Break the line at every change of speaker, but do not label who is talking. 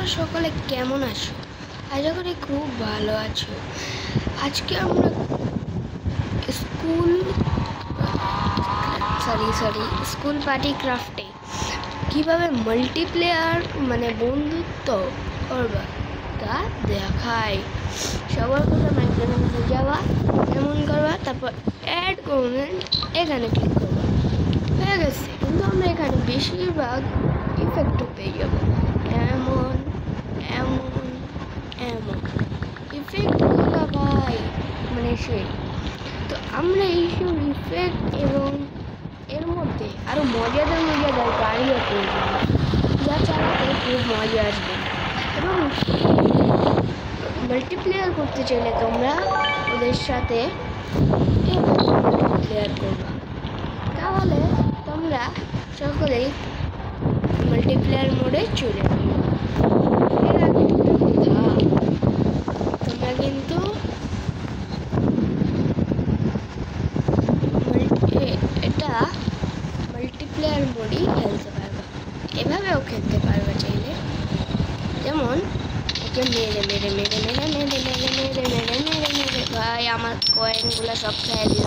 তোমরা সকলে কেমন আছো? আশা করি খুব ভালো আছো। আজকে আমরা স্কুল পার্টি ক্রাফটে কিভাবে মাল্টিপ্লেয়ার মানে বন্ধুত্ব করবা তা দেখাই। সবার প্রথমে এখানে যাওয়া, এমন করবা, তারপর অ্যাড কমেন্ট এখানে ক্লিক করবা। হয়ে গেছে, কিন্তু আমরা এখানে বেশিরভাগ ইফেক্টও পেয়ে যাবো। এমন এমন এমন ইফেক্ট ভাই, মানে সেই তো আমরা এইসব ইফেক্ট এবং এর মধ্যে আরো মজাদার গাড়িও পেয়ে যাবো, যা চালাতে খুব মজা আসবে। এবং মাল্টিপ্লেয়ার করতে চাইলে তোমরা ওদের সাথে মাল্টিপ্লেয়ার করবা, তাহলে তোমরা সকলেই মাল্টিপ্লেয়ার মোডে চলে যাবে। এর আগে একটা কথা, তোমরা কিন্তু এটা মাল্টিপ্লেয়ার মোডই খেলতে পারবে, এভাবেও খেলতে পারবে চাইলে। যেমন ওকে মেরে মেরে মেরে মেরে মেরে মেরে মেরে মেরে মেরে মেরে ভাই আমার কয়েনগুলো সব খেয়ে দিল।